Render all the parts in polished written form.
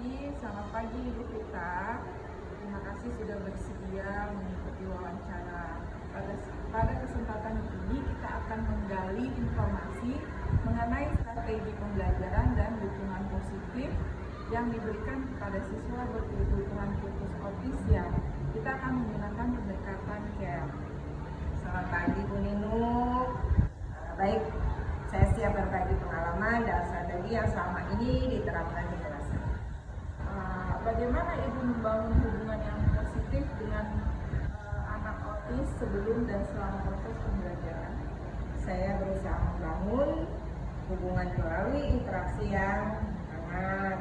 kasih. Selamat pagi Ibu Vita. Terima kasih sudah bersedia mengikuti wawancara. Pada kesempatan ini kita akan menggali informasi mengenai strategi pembelajaran dan dukungan positif yang diberikan kepada siswa berkebutuhan khusus autis yang kita akan menggunakan pendekatan CARE. Selamat pagi Bu Ninu. Baik, saya siap berbagi pengalaman dan strategi yang selama ini diterapkan di kelas. Bagaimana Ibu membangun hubungan yang positif dengan anak autis sebelum dan selama proses pembelajaran? Saya berusaha membangun hubungan melalui interaksi yang hangat,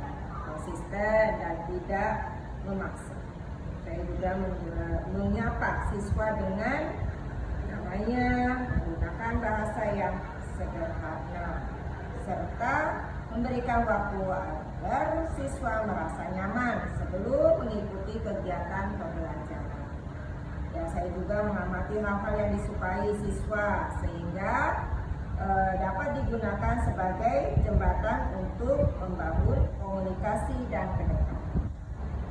konsisten, dan tidak memaksa. Saya juga menyapa siswa dengan namanya, menggunakan bahasa yang sederhana, serta memberikan waktu agar siswa merasa nyaman sebelum mengikuti kegiatan pembelajaran. Dan saya juga mengamati hal-hal yang disukai siswa sehingga dapat digunakan sebagai jembatan untuk membangun komunikasi dan kedekatan.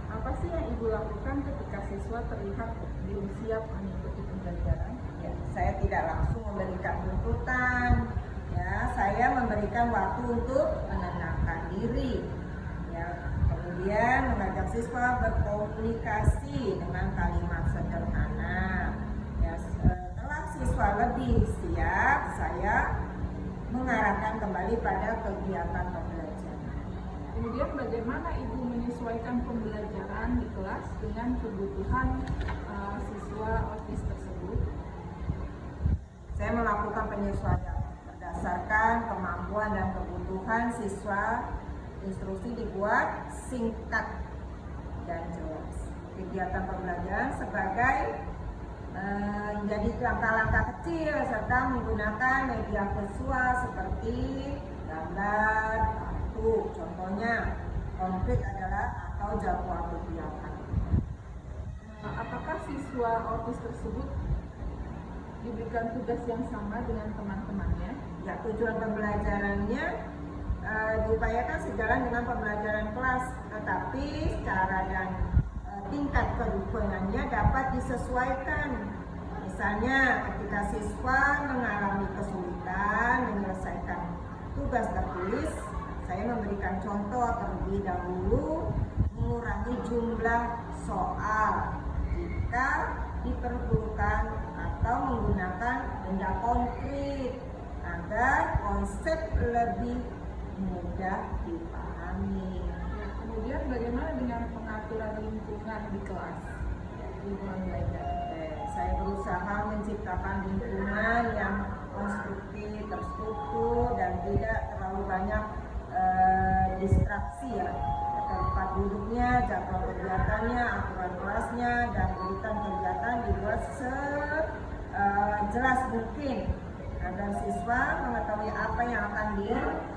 Apa sih yang Ibu lakukan ketika siswa terlihat belum siap mengikuti pembelajaran? Ya, saya tidak langsung memberikan tuntutan. Ya, saya memberikan waktu untuk menenangkan diri. Ya, kemudian mengajak siswa berkomunikasi dengan kalimat sederhana. Ya, setelah siswa lebih siap, saya mengarahkan kembali pada kegiatan pembelajaran. Kemudian bagaimana Ibu menyesuaikan pembelajaran di kelas dengan kebutuhan siswa autis tersebut? Saya melakukan penyesuaian berdasarkan kemampuan dan kebutuhan siswa. Instruksi dibuat singkat dan jelas. Kegiatan pembelajaran sebagai menjadi langkah-langkah kecil serta menggunakan media visual seperti gambar, kartu. Contohnya konkret adalah atau jadwal kegiatan. Apakah siswa autis tersebut diberikan tugas yang sama dengan teman-temannya? Ya, tujuan pembelajarannya diupayakan sejalan dengan pembelajaran kelas, tetapi cara dan tingkat kerukunannya dapat disesuaikan. Misalnya, ketika siswa mengalami kesulitan menyelesaikan tugas tertulis, saya memberikan contoh terlebih dahulu, mengurangi jumlah soal jika diperlukan atau menggunakan benda konkret agar konsep lebih mudah dipahami. Kemudian bagaimana dengan pengaturan lingkungan di kelas, lingkungan belajar? Saya berusaha menciptakan lingkungan yang konstruktif, terstruktur, dan tidak terlalu banyak distraksi ya. Tempat duduknya, jadwal kegiatannya, aturan kelasnya, dan urutan kegiatan dibuat sejelas mungkin agar siswa mengetahui apa yang akan dilakukan.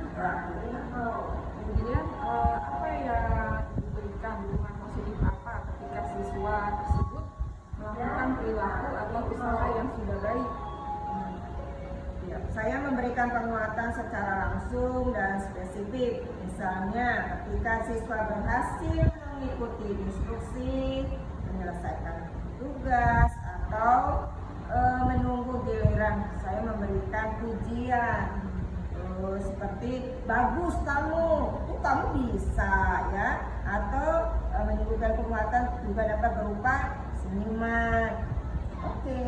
Kemudian apa yang diberikan dukungan positif apa ketika siswa tersebut melakukan perilaku atau usaha yang sudah baik? Ya, saya memberikan penguatan secara langsung dan spesifik. Misalnya ketika siswa berhasil mengikuti instruksi, menyelesaikan tugas, atau menunggu giliran, saya memberikan pujian. Seperti bagus kamu bisa ya, atau menunjukkan penguatan juga dapat berupa senyuman, oke,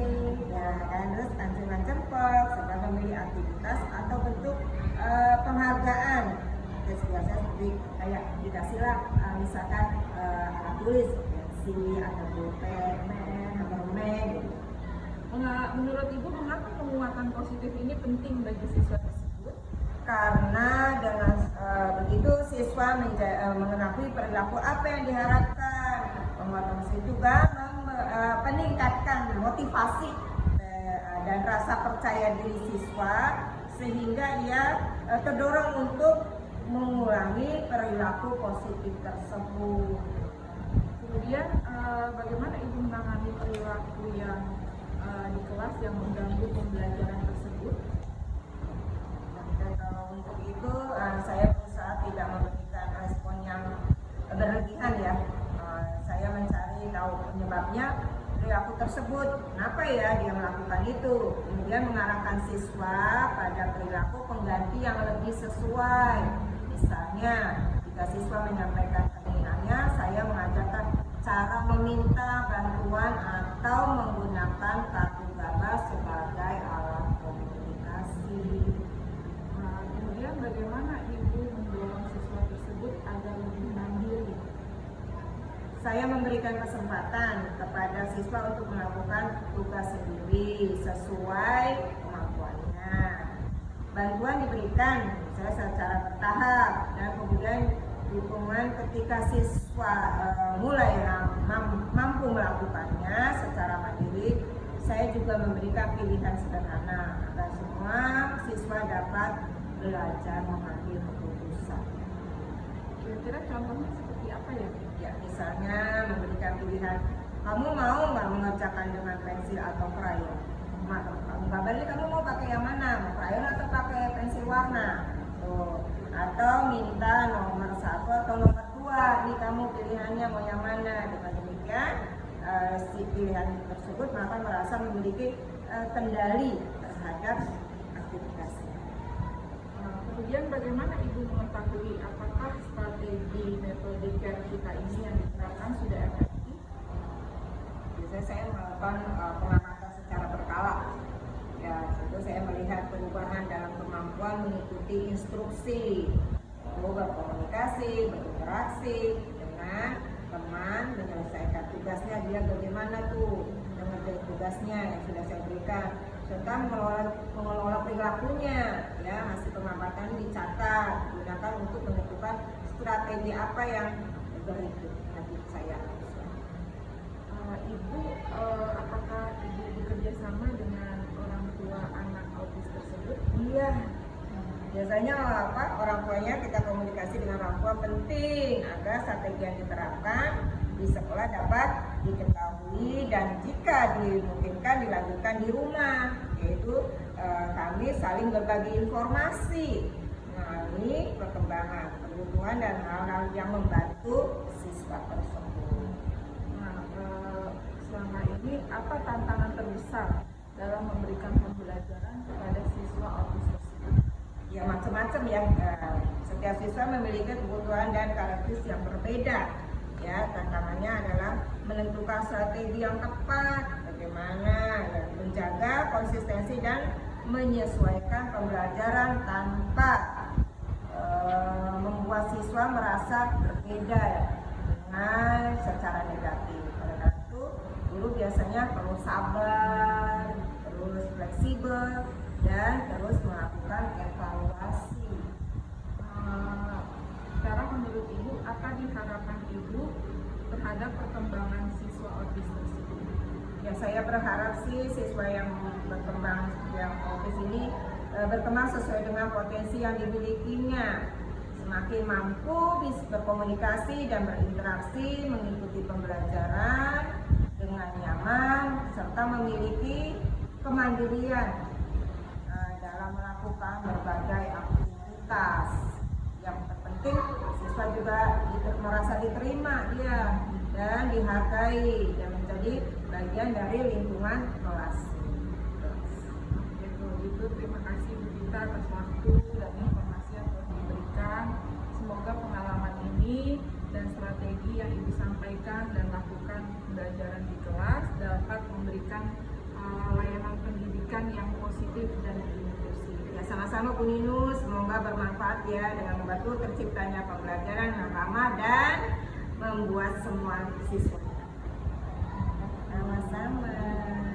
ya kan, terus anjungan jempol, sedang memilih aktivitas atau bentuk penghargaan. Biasanya seperti kayak dikasihlah misalkan alat tulis pensil atau pulpen atau permen gitu. Menurut Ibu, mengapa penguatan positif ini penting bagi siswa tersebut? Karena dengan begitu siswa mengetahui perilaku apa yang diharapkan. Penguatan positif juga meningkatkan motivasi dan rasa percaya diri siswa sehingga ia terdorong untuk mengulangi perilaku positif tersebut. Kemudian bagaimana Ibu menangani perilaku yang di kelas yang mengganggu pembelajaran tersebut? Dan kalau untuk itu saya berusaha tidak memberikan respon yang berlebihan ya. Saya mencari tahu penyebabnya perilaku tersebut, kenapa ya dia melakukan itu, kemudian mengarahkan siswa pada perilaku pengganti yang lebih sesuai. Misalnya jika siswa menyampaikan keinginannya, saya mengajarkan cara meminta bantuan atau menggunakan kartu gambar sebagai alat komunikasi. Kemudian bagaimana Ibu mendorong siswa tersebut agar lebih mandiri? Saya memberikan kesempatan kepada siswa untuk melakukan tugas sendiri sesuai kemampuannya. Bantuan diberikan saya secara bertahap dan kemudian dukungan ketika siswa mulai mampu melakukannya secara mandiri. Saya juga memberikan pilihan sederhana agar semua siswa dapat belajar mengambil keputusan. Kira-kira contohnya seperti apa ya? Ya, misalnya memberikan pilihan, kamu mau nggak mengerjakan dengan pensil atau krayon? Kamu kabarnya kamu mau pakai yang mana? Mau krayon atau pakai pensil warna? Atau minta nomor 1 atau nomor 2, ini kamu pilihannya mau yang mana? Dengan demikian si pilihan tersebut maka merasa memiliki kendali terhadap aktivitasnya. Kemudian bagaimana Ibu mengetahui apakah strategi metode CARE kita ini yang diterapkan sudah efektif? Biasanya saya melakukan pengamatan secara berkala. Ya, tentu saya melihat perubahan dalam kemampuan mengikuti instruksi, berkomunikasi, berinteraksi dengan teman, menyelesaikan tugasnya, dia bagaimana tuh mengerjakan tugasnya yang sudah saya berikan, serta mengelola perilakunya. Ya, hasil pengamatan ini dicatat, digunakan untuk menentukan strategi apa yang berikut nanti saya lakukan. Ibu, apakah Ibu bekerja sama dengan orang tua anak autis tersebut? Iya. Biasanya orang tuanya kita komunikasi dengan orang tua penting agar strategi yang diterapkan di sekolah dapat diketahui dan jika dimungkinkan dilanjutkan di rumah, yaitu kami saling berbagi informasi mengenai perkembangan kebutuhan dan hal-hal yang membantu siswa tersebut. Selama ini apa tantangan terbesar dalam memberikan pembelajaran kepada siswa autis tersebut? Ya, macam-macam ya. Setiap siswa memiliki kebutuhan dan karakteristik yang berbeda. Ya, tantangannya adalah menentukan strategi yang tepat, bagaimana ya, menjaga konsistensi dan menyesuaikan pembelajaran tanpa membuat siswa merasa berbeda ya, dengan secara negatif. Karena itu guru biasanya perlu sabar, terus fleksibel, dan terus melakukan evaluasi. Sekarang menurut Ibu, apa diharapkan Ibu terhadap perkembangan siswa autis tersebut? Ya, saya berharap sih siswa yang berkembang yang autis ini berkembang sesuai dengan potensi yang dimilikinya. Semakin mampu bisa berkomunikasi dan berinteraksi, mengikuti pembelajaran dengan nyaman, serta memiliki kemandirian dalam melakukan berbagai aktivitas. Yang terpenting siswa juga merasa diterima dia dan dihargai dan menjadi bagian dari lingkungan kelas. Itu terima kasih Bu Gita atas waktu dan informasi yang telah diberikan. Semoga pengalaman ini dan strategi yang Ibu sampaikan dan lakukan pembelajaran di kelas dapat memberikan layanan pendidikan yang positif dan inklusif. Ya, sama-sama Bu Ninus, semoga bermanfaat ya dengan membantu terciptanya pembelajaran yang ramah dan membuat semua siswa. Sama-sama.